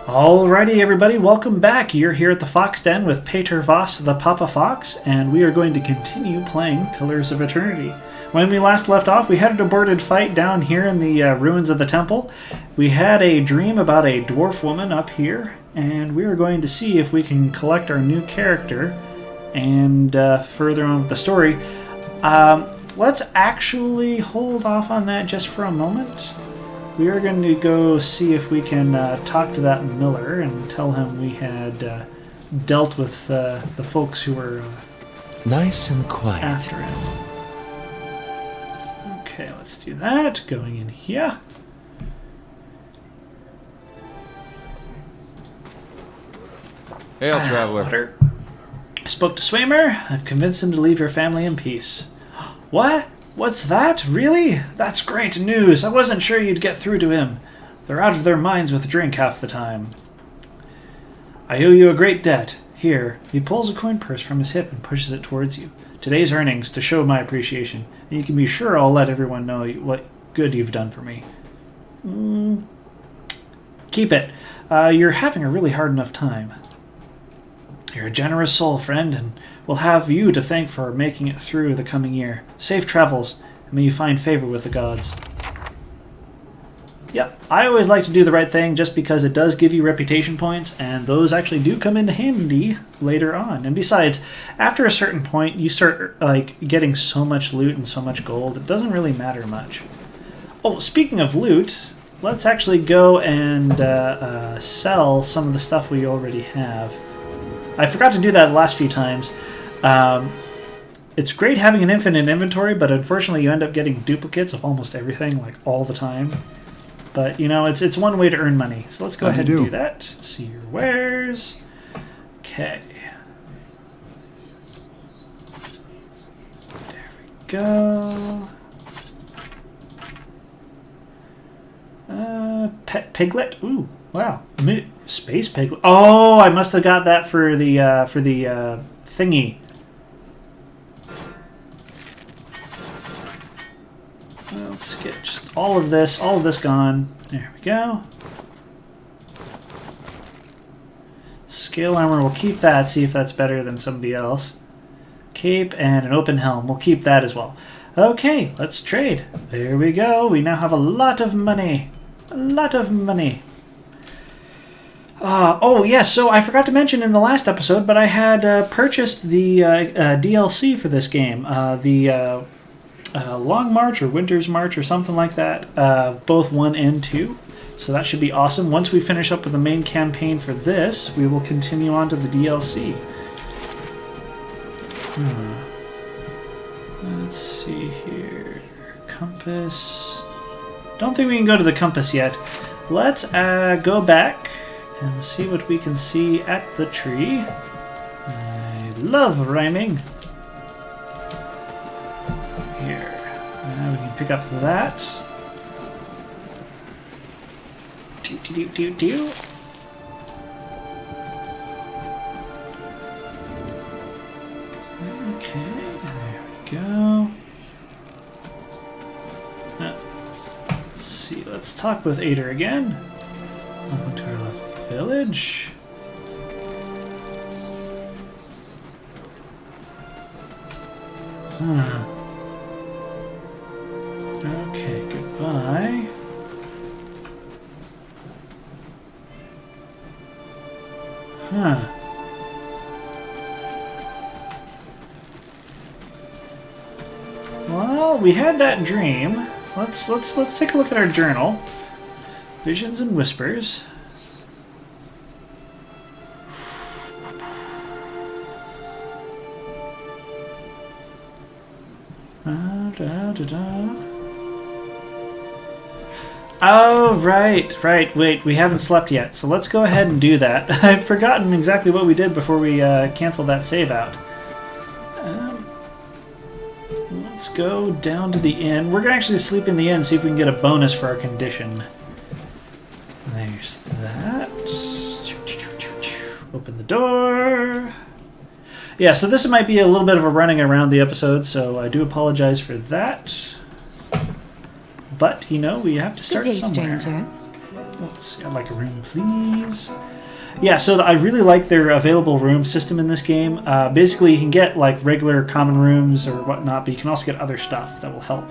Alrighty, everybody, welcome back. You're here at the Fox Den with Pater Voss, the Papa Fox, and we are going to continue playing Pillars of Eternity. When we last left off, we had an aborted fight down here in the ruins of the temple. We had a dream about a dwarf woman up here, and we are going to see if we can collect our new character and further on with the story. Let's actually hold off on that just for a moment. We are going to go see if we can talk to that miller and tell him we had dealt with the folks who were nice and quiet after him. Okay, let's do that. Going in here. Hail, traveler. Water. Spoke to Swamer. I've convinced him to leave your family in peace. What? What's that? Really? That's great news. I wasn't sure you'd get through to him. They're out of their minds with drink half the time. I owe you a great debt. Here. He pulls a coin purse from his hip and pushes it towards you. Today's earnings to show my appreciation. And you can be sure I'll let everyone know what good you've done for me. Keep it. You're having a really hard enough time. You're a generous soul, friend, and we'll have you to thank for making it through the coming year. Safe travels, and may you find favor with the gods. Yep, I always like to do the right thing just because it does give you reputation points, and those actually do come into handy later on. And besides, after a certain point, you start getting so much loot and so much gold, it doesn't really matter much. Oh, speaking of loot, let's actually go and sell some of the stuff we already have. I forgot to do that the last few times. It's great having an infinite inventory, but unfortunately you end up getting duplicates of almost everything, like all the time. But, you know, it's one way to earn money. So let's go ahead and do that. See your wares. Okay. There we go. Pet piglet. Ooh, wow. Space piglet. Oh, I must have got that for the thingy. Let's get just all of this gone. There we go. Scale armor, we'll keep that, see if that's better than somebody else. Cape and an open helm, we'll keep that as well. Okay, let's trade. There we go. We now have a lot of money. A lot of money. Oh, yes, so I forgot to mention in the last episode, but I had purchased the DLC for this game. The Long March or Winter's March or something like that. Both 1 and 2. So that should be awesome. Once we finish up with the main campaign for this, we will continue on to the DLC. Let's see here. Compass. Don't think we can go to the compass yet. Let's go back and see what we can see at the tree. I love rhyming. Here. Now we can pick up that. Do. Okay, there we go. Let's see, let's talk with Ader again. Welcome to our lovely village. Okay, goodbye. Well, we had that dream. Let's take a look at our journal. Visions and whispers. Oh, right. Wait, we haven't slept yet, so let's go ahead and do that. I've forgotten exactly what we did before we canceled that save out. Let's go down to the inn. We're going to actually sleep in the inn, see if we can get a bonus for our condition. There's that. Open the door. Yeah, so this might be a little bit of a running around the episode, so I do apologize for that. But, you know, we have to start Good day, somewhere. stranger. Let's see, I'd like a room, please. Yeah, so I really like their available room system in this game. Basically, you can get like regular common rooms or whatnot, but you can also get other stuff that will help.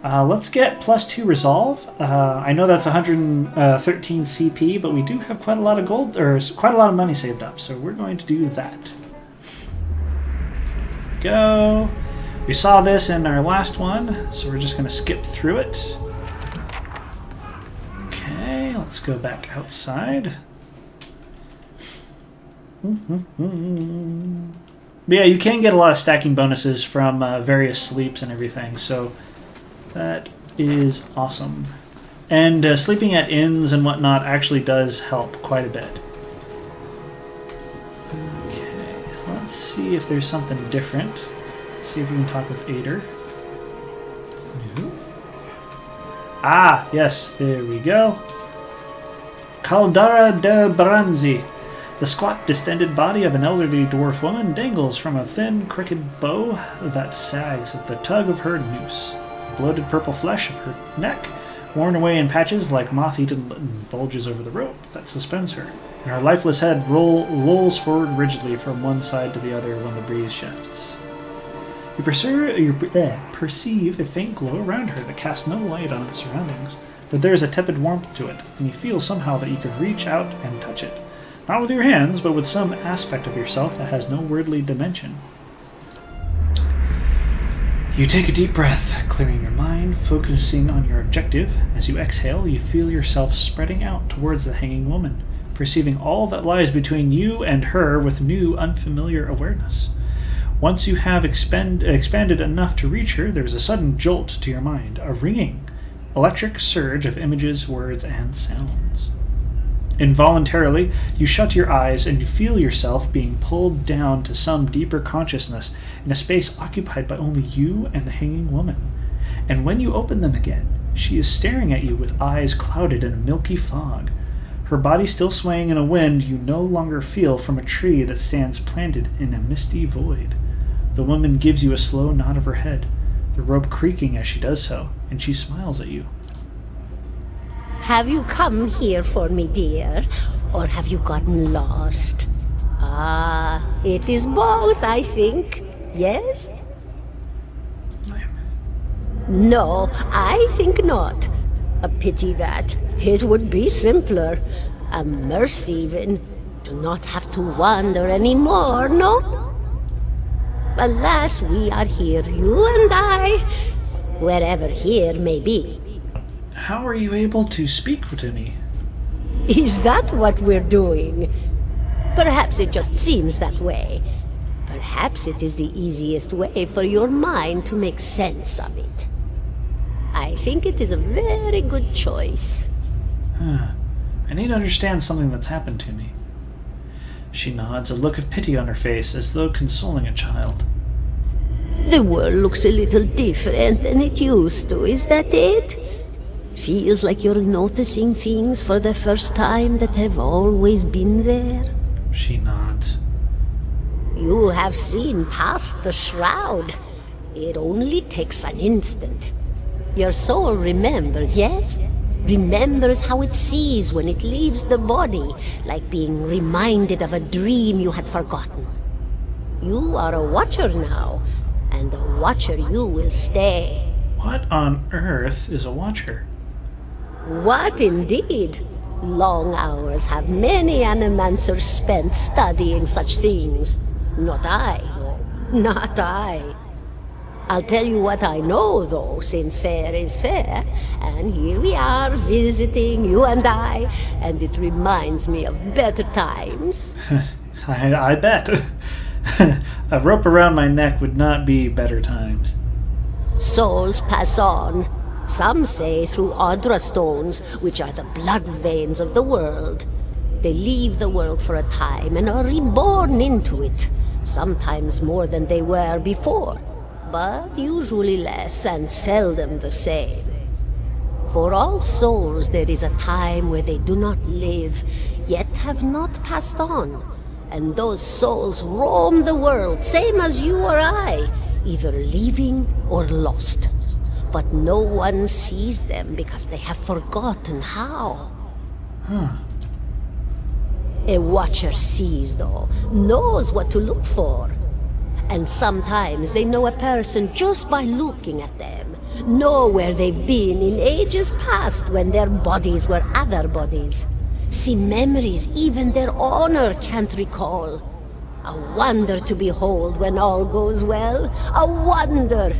Let's get +2 resolve. I know that's 113 CP, but we do have quite a lot of gold, or quite a lot of money saved up, so we're going to do that. There we go. We saw this in our last one, so we're just going to skip through it. Okay, let's go back outside. But yeah, you can get a lot of stacking bonuses from various sleeps and everything, so that is awesome. And sleeping at inns and whatnot actually does help quite a bit. Okay, let's see if there's something different. Let's see if we can talk with Ader. Ah, yes, there we go. Caldara de Baranzi. The squat, distended body of an elderly dwarf woman dangles from a thin, crooked bow that sags at the tug of her noose. The bloated purple flesh of her neck, worn away in patches like moth-eaten linen, bulges over the rope that suspends her, and her lifeless head lolls forward rigidly from one side to the other when the breeze shifts. You perceive a faint glow around her that casts no light on its surroundings, but there is a tepid warmth to it, and you feel somehow that you could reach out and touch it. Not with your hands, but with some aspect of yourself that has no worldly dimension. You take a deep breath, clearing your mind, focusing on your objective. As you exhale, you feel yourself spreading out towards the hanging woman, perceiving all that lies between you and her with new, unfamiliar awareness. Once you have expanded enough to reach her, there is a sudden jolt to your mind, a ringing, electric surge of images, words, and sounds. Involuntarily, you shut your eyes and you feel yourself being pulled down to some deeper consciousness in a space occupied by only you and the hanging woman. And when you open them again, she is staring at you with eyes clouded in a milky fog. Her body still swaying in a wind you no longer feel from a tree that stands planted in a misty void. The woman gives you a slow nod of her head, the rope creaking as she does so, and she smiles at you. Have you come here for me, dear, or have you gotten lost? Ah, it is both, I think. Yes? No, I think not. A pity that. It would be simpler. A mercy, even. To not have to wander anymore, no? Alas, we are here, you and I, wherever here may be. How are you able to speak to me? Is that what we're doing? Perhaps it just seems that way. Perhaps it is the easiest way for your mind to make sense of it. I think it is a very good choice. I need to understand something that's happened to me. She nods, a look of pity on her face, as though consoling a child. The world looks a little different than it used to, is that it? Feels like you're noticing things for the first time that have always been there. She nods. You have seen past the shroud. It only takes an instant. Your soul remembers, yes? Remembers how it sees when it leaves the body, like being reminded of a dream you had forgotten. You are a watcher now, and a watcher you will stay. What on earth is a watcher? What indeed? Long hours have many animancers spent studying such things. Not I, though. Not I. I'll tell you what I know, though, since fair is fair, and here we are visiting, you and I, and it reminds me of better times. I bet. A rope around my neck would not be better times. Souls pass on. Some say through Audra stones, which are the blood veins of the world. They leave the world for a time and are reborn into it, sometimes more than they were before, but usually less and seldom the same. For all souls there is a time where they do not live, yet have not passed on, and those souls roam the world, same as you or I, either leaving or lost. But no one sees them because they have forgotten how. A watcher sees, though, knows what to look for. And sometimes they know a person just by looking at them, know where they've been in ages past when their bodies were other bodies. See memories even their owner can't recall. A wonder to behold when all goes well. A wonder!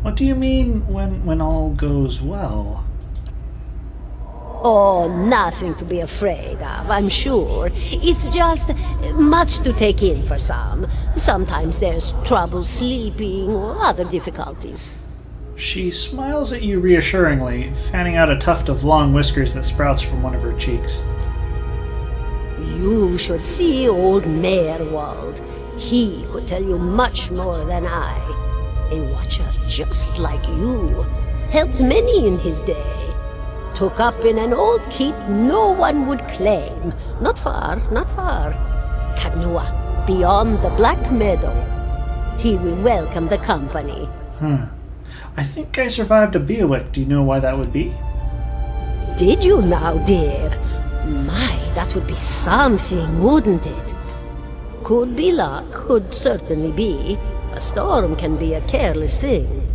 What do you mean when all goes well? Oh, nothing to be afraid of, I'm sure. It's just much to take in for some. Sometimes there's trouble sleeping or other difficulties. She smiles at you reassuringly, fanning out a tuft of long whiskers that sprouts from one of her cheeks. You should see old Merwald. He could tell you much more than I. A watcher just like you. Helped many in his day. Took up in an old keep no one would claim. Not far, not far. Kadnua, beyond the Black Meadow. He will welcome the company. I think I survived a bivouac. Do you know why that would be? Did you now, dear? My, that would be something, wouldn't it? Could be luck, could certainly be. A storm can be a careless thing.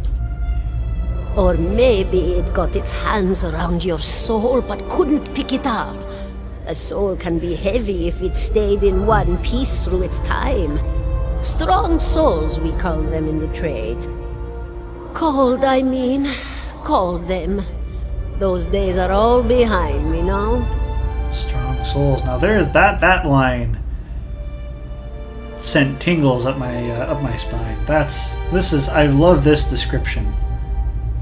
Or maybe it got its hands around your soul but couldn't pick it up. A soul can be heavy if it stayed in one piece through its time. Strong souls, we call them in the trade. Cold, I mean. Called them. Those days are all behind me now. Strong souls. Now there's that line sent tingles up my spine. I love this description.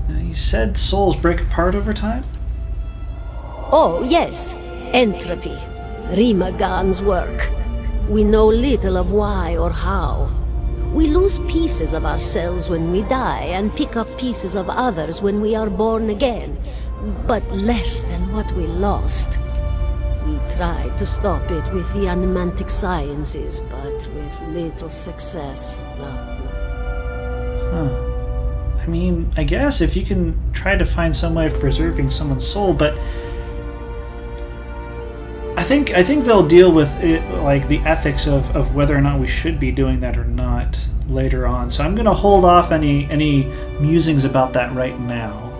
You said souls break apart over time? Oh, yes. Entropy. Rimagan's work. We know little of why or how. We lose pieces of ourselves when we die and pick up pieces of others when we are born again, but less than what we lost. We tried to stop it with the animantic sciences, but with little success. I mean, I guess if you can try to find some way of preserving someone's soul, but I think they'll deal with it, like the ethics of whether or not we should be doing that or not later on. So I'm going to hold off any musings about that right now.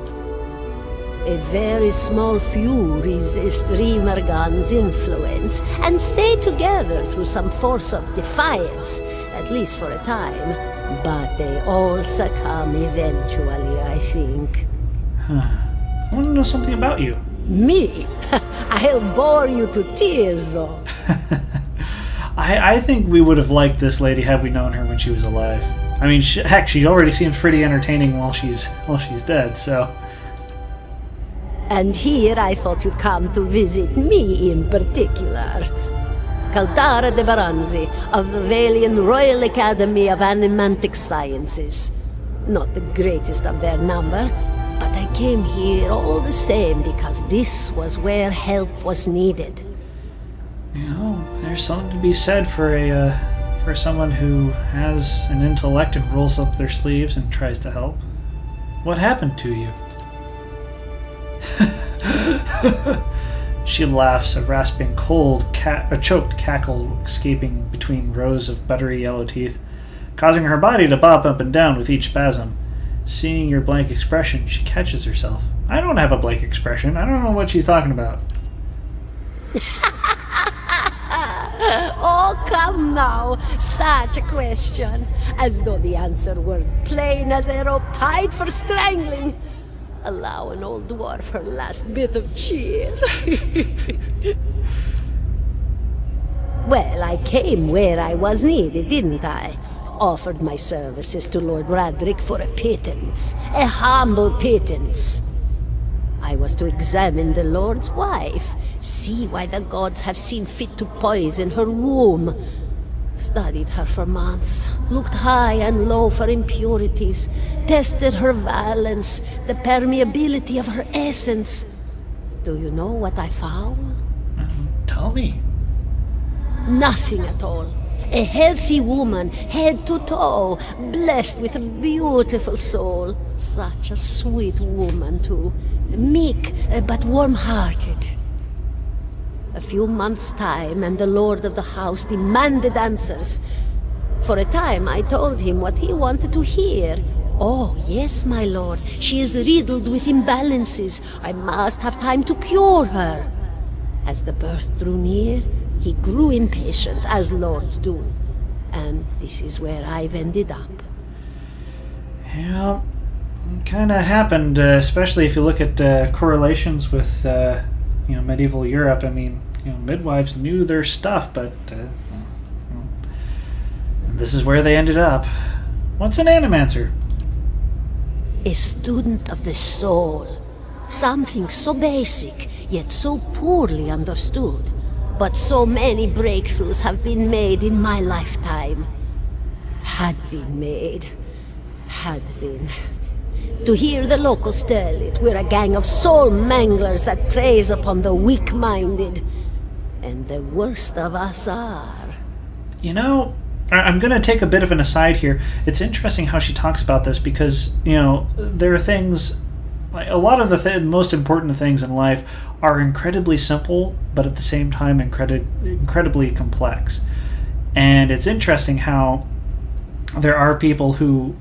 A very small few resist Rimergan's influence and stay together through some force of defiance, at least for a time. But they all succumb eventually, I think. I want to know something about you. Me? I'll bore you to tears, though. I think we would have liked this lady had we known her when she was alive. I mean, heck, she already seems pretty entertaining while she's dead, so... And here I thought you'd come to visit me in particular. Caldara de Baranzi of the Valian Royal Academy of Animantic Sciences. Not the greatest of their number, but I came here all the same because this was where help was needed. You know, there's something to be said for someone who has an intellect and rolls up their sleeves and tries to help. What happened to you? She laughs, a rasping, a choked cackle escaping between rows of buttery yellow teeth, causing her body to bob up and down with each spasm. Seeing your blank expression, she catches herself. I don't have a blank expression. I don't know what she's talking about. Oh, come now. Such a question. As though the answer were plain as a rope tied for strangling. Allow an old dwarf her last bit of cheer. Well, I came where I was needed, didn't I? Offered my services to Lord Radric for a pittance. A humble pittance. I was to examine the Lord's wife, see why the gods have seen fit to poison her womb. Studied her for months, looked high and low for impurities, tested her valence, the permeability of her essence. Do you know what I found? Tell me. Nothing at all. A healthy woman, head to toe, blessed with a beautiful soul. Such a sweet woman, too. Meek, but warm-hearted. A few months' time, and the lord of the house demanded answers. For a time, I told him what he wanted to hear. Oh, yes, my lord. She is riddled with imbalances. I must have time to cure her. As the birth drew near, he grew impatient, as lords do. And this is where I've ended up. Yeah, kind of happened, especially if you look at correlations with, medieval Europe. I mean, midwives knew their stuff, but this is where they ended up. What's an animancer? A student of the soul. Something so basic, yet so poorly understood. But so many breakthroughs have been made in my lifetime. Had been. To hear the locals tell it, we're a gang of soul manglers that preys upon the weak-minded. And the worst of us are. I'm going to take a bit of an aside here. It's interesting how she talks about this because, there are things, like a lot of the most important things in life are incredibly simple, but at the same time incredibly complex. And it's interesting how there are people who,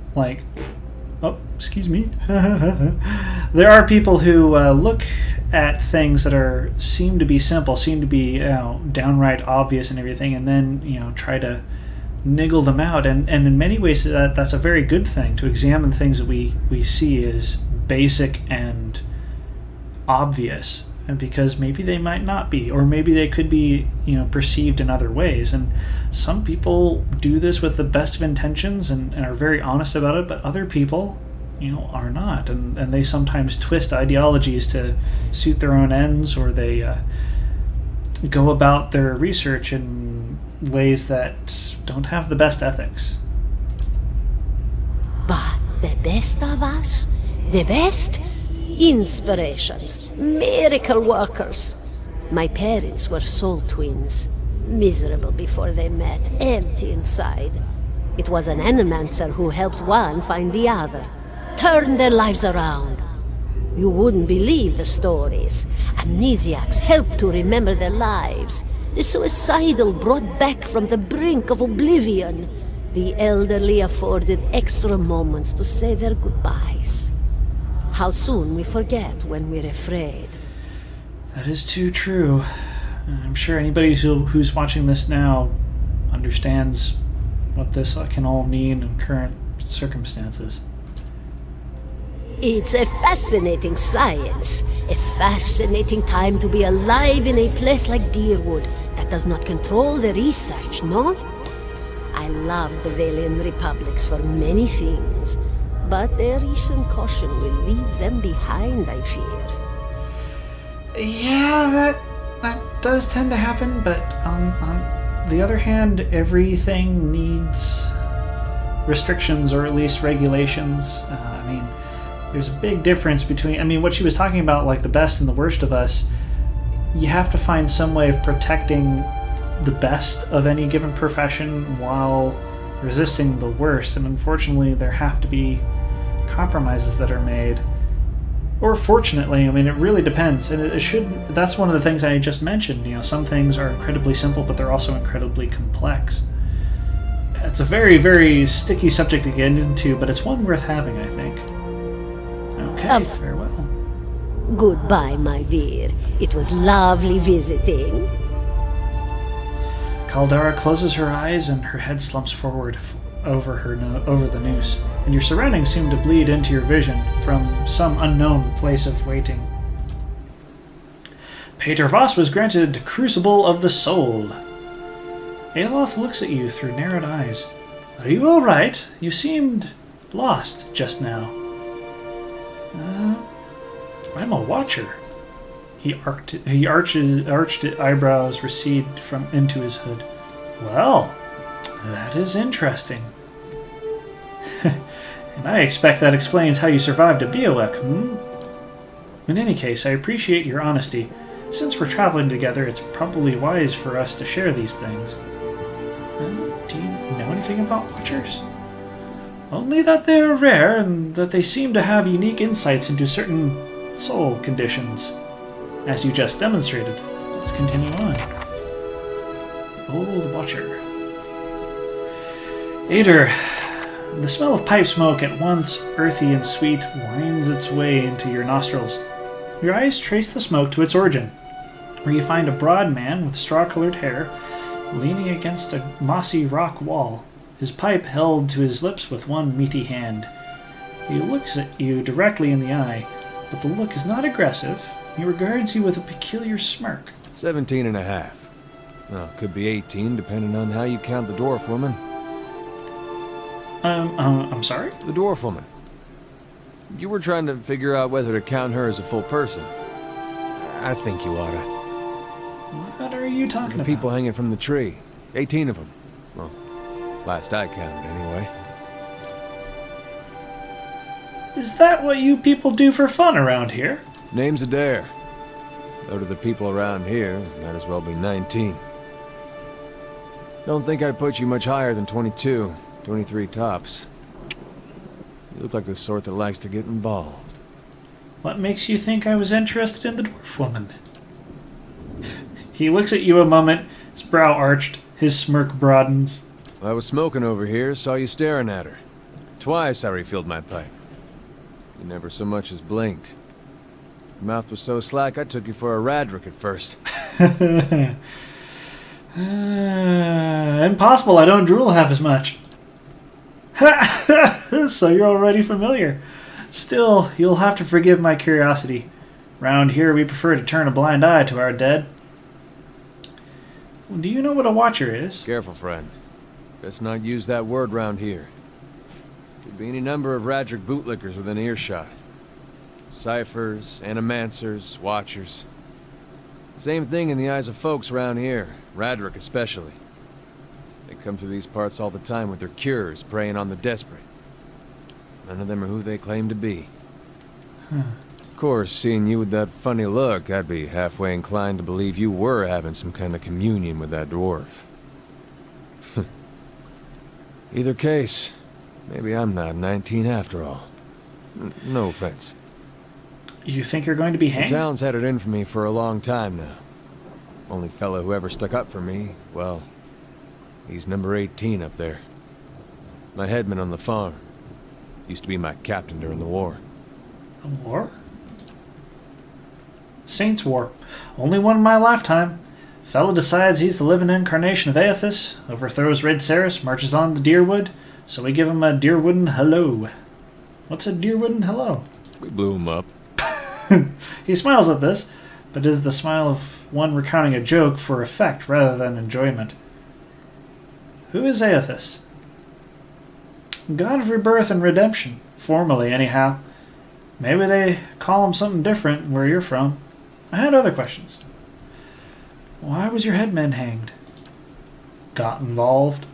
there are people who look at things that seem to be simple, seem to be downright obvious and everything, and then, try to niggle them out, and in many ways that's a very good thing, to examine things that we see as basic and obvious, and because maybe they might not be, or maybe they could be perceived in other ways. And some people do this with the best of intentions and are very honest about it, but other people are not, and they sometimes twist ideologies to suit their own ends, or they go about their research in ways that don't have the best ethics. But the best of us, the best, inspirations, miracle workers. My parents were soul twins, miserable before they met, empty inside. It was an animancer who helped one find the other, turned their lives around. You wouldn't believe the stories. Amnesiacs helped to remember their lives. The suicidal brought back from the brink of oblivion. The elderly afforded extra moments to say their goodbyes. How soon we forget when we're afraid. That is too true. I'm sure anybody who's watching this now understands what this can all mean in current circumstances. It's a fascinating science. A fascinating time to be alive in a place like Deerwood that does not control the research, no? I love the Valian Republics for many things, but their recent caution will leave them behind, I fear. Yeah, that does tend to happen, but on the other hand, everything needs restrictions, or at least regulations. There's a big difference between, what she was talking about, like the best and the worst of us. You have to find some way of protecting the best of any given profession while resisting the worst, and unfortunately there have to be compromises that are made. Or fortunately, it really depends, and that's one of the things I just mentioned. Some things are incredibly simple, but they're also incredibly complex. It's a very, very sticky subject to get into, but it's one worth having, I think. Okay, farewell. Goodbye, my dear. It was lovely visiting. Caldara closes her eyes and her head slumps forward over the noose, and your surroundings seem to bleed into your vision from some unknown place of waiting. Pater Voss was granted Crucible of the Soul. Aeloth looks at you through narrowed eyes. Are you all right? You seemed lost just now. I'm a watcher. Arched eyebrows recede into his hood. Well, that is interesting. And I expect that explains how you survived a bivouac, In any case, I appreciate your honesty. Since we're traveling together, it's probably wise for us to share these things. Do you know anything about watchers? Only that they are rare, and that they seem to have unique insights into certain soul conditions, as you just demonstrated. Let's continue on. Old Watcher. Ader, the smell of pipe smoke, at once earthy and sweet, winds its way into your nostrils. Your eyes trace the smoke to its origin, where you find a broad man with straw-colored hair leaning against a mossy rock wall, his pipe held to his lips with one meaty hand. He looks at you directly in the eye, but the look is not aggressive. He regards you with a peculiar smirk. 17 and a half. Well, could be 18, depending on how you count the dwarf woman. I'm sorry? The dwarf woman. You were trying to figure out whether to count her as a full person. I think you oughta. What are you talking The about? people hanging from the tree. 18 of them. Well, last I counted, anyway. Is that what you people do for fun around here? Name's Adair. Though to the people around here, might as well be 19. Don't think I'd put you much higher than 22, 23 tops. You look like the sort that likes to get involved. What makes you think I was interested in the dwarf woman? He looks at you a moment, his brow arched, his smirk broadens. I was smoking over here, saw you staring at her. Twice I refilled my pipe. You never so much as blinked. Your mouth was so slack I took you for a Radric at first. Impossible, I don't drool half as much. So you're already familiar. Still, you'll have to forgive my curiosity. Round here we prefer to turn a blind eye to our dead. Do you know what a watcher is? Careful, friend. Best not use that word round here. Could be any number of Radric bootlickers within earshot. Ciphers, animancers, watchers. Same thing in the eyes of folks around here, Radric especially. They come through these parts all the time with their cures, preying on the desperate. None of them are who they claim to be. Of course, seeing you with that funny look, I'd be halfway inclined to believe you were having some kind of communion with that dwarf. Either case, maybe I'm not 19 after all. No offense. You think you're going to be The hanged? town's had it in for me for a long time now. Only fellow who ever stuck up for me, well, he's number 18 up there. My headman on the farm. Used to be my captain during the war. A war? Saints' War. Only one in my lifetime. Fella decides he's the living incarnation of Aethys, overthrows Red Ceres, marches on to Deerwood, so we give him a Deerwooden hello. What's a Deerwooden hello? We blew him up. He smiles at this, but is the smile of one recounting a joke for effect rather than enjoyment. Who is Aethys? God of rebirth and redemption, formally anyhow. Maybe they call him something different where you're from. I had other questions. Why was your headman hanged? Got involved?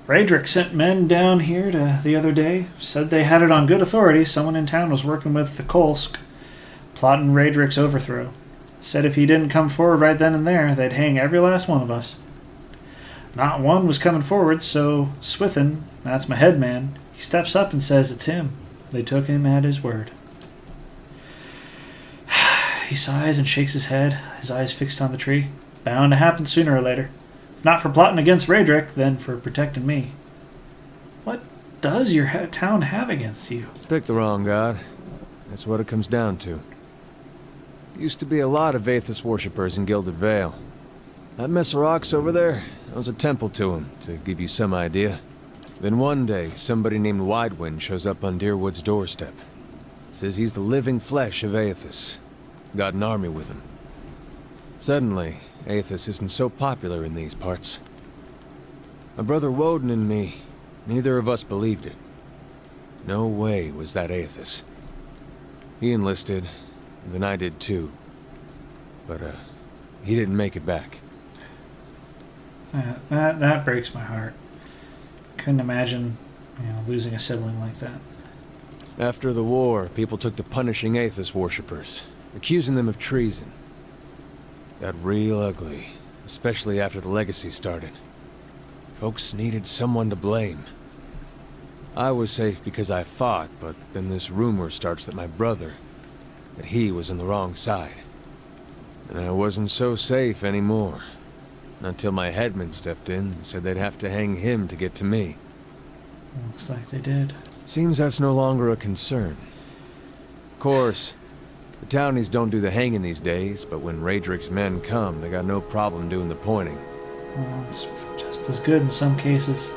Radric sent men down here the other day. Said they had it on good authority someone in town was working with the Kolsk, plotting Radric's overthrow. Said if he didn't come forward right then and there, they'd hang every last one of us. Not one was coming forward, so Swithin, that's my headman, he steps up and says it's him. They took him at his word. He sighs and shakes his head, his eyes fixed on the tree. Bound to happen sooner or later. If not for plotting against Radric, then for protecting me. What does your town have against you? Picked the wrong god. That's what it comes down to. Used to be a lot of Aethys worshippers in Gilded Vale. That mess of rocks over there, that was a temple to him, to give you some idea. Then one day, somebody named Widewind shows up on Deerwood's doorstep. Says he's the living flesh of Aethys. Got an army with him. Suddenly, Aethys isn't so popular in these parts. My brother Woden and me, neither of us believed it. No way was that Aethys. He enlisted, and then I did too. But, he didn't make it back. That breaks my heart. Couldn't imagine, losing a sibling like that. After the war, people took to punishing Aethys worshippers, accusing them of treason. Got real ugly, especially after the legacy started. Folks needed someone to blame. I was safe because I fought, but then this rumor starts that my brother, that he was on the wrong side. And I wasn't so safe anymore. Until my headman stepped in and said they'd have to hang him to get to me. Looks like they did. Seems that's no longer a concern. Of course, the townies don't do the hanging these days, but when Raedric's men come, they got no problem doing the pointing. Well, it's just as good in some cases.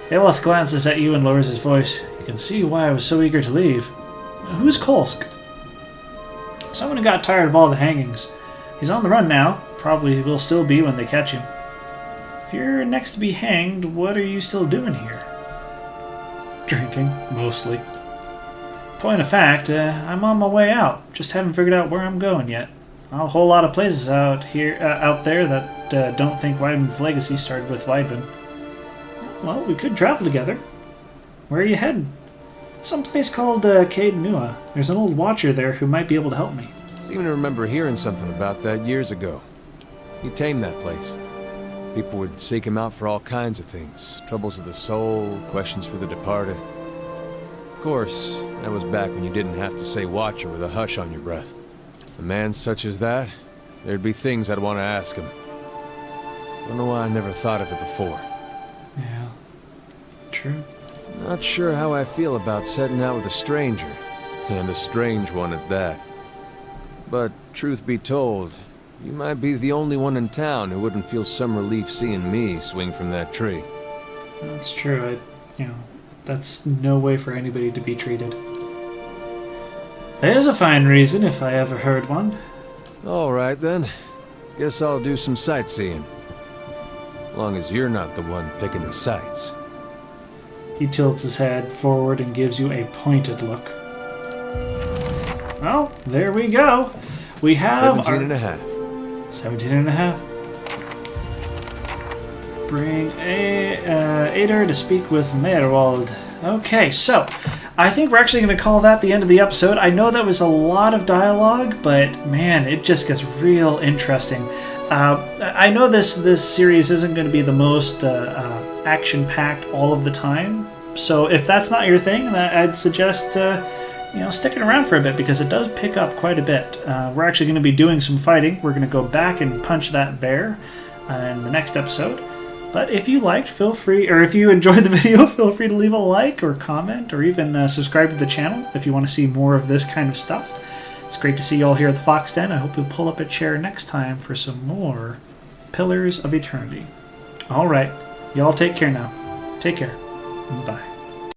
Aeloth glances at you and lowers his voice. You can see why I was so eager to leave. Who's Kolsk? Someone who got tired of all the hangings. He's on the run now. Probably will still be when they catch him. If you're next to be hanged, what are you still doing here? Drinking, mostly. Point of fact, I'm on my way out. Just haven't figured out where I'm going yet. A whole lot of places out there that don't think Weidman's legacy started with Weidman. Well, we could travel together. Where are you heading? Some place called Caed Nua. There's an old watcher there who might be able to help me. Seem to remember hearing something about that years ago. He tamed that place. People would seek him out for all kinds of things. Troubles of the soul, questions for the departed. Of course, that was back when you didn't have to say watcher with a hush on your breath. A man such as that, there'd be things I'd want to ask him. Don't know why I never thought of it before. Yeah, true. Not sure how I feel about setting out with a stranger, and a strange one at that. But, truth be told, you might be the only one in town who wouldn't feel some relief seeing me swing from that tree. That's true. That's no way for anybody to be treated. There's a fine reason if I ever heard one. Alright then. Guess I'll do some sightseeing. Long as you're not the one picking the sights. He tilts his head forward and gives you a pointed look. Well, there we go. We have 17 and a half. 17 and a half. Bring Ader to speak with Merwald. Okay, so I think we're actually going to call that the end of the episode. I know that was a lot of dialogue, but man, it just gets real interesting. I know this series isn't going to be the most action-packed all of the time, so if that's not your thing, I'd suggest sticking around for a bit because it does pick up quite a bit. We're actually going to be doing some fighting. We're going to go back and punch that bear in the next episode. But if you liked, feel free, or if you enjoyed the video, feel free to leave a like or comment or even subscribe to the channel if you want to see more of this kind of stuff. It's great to see you all here at the Fox Den. I hope you'll pull up a chair next time for some more Pillars of Eternity. All right, y'all take care now. Take care. Bye.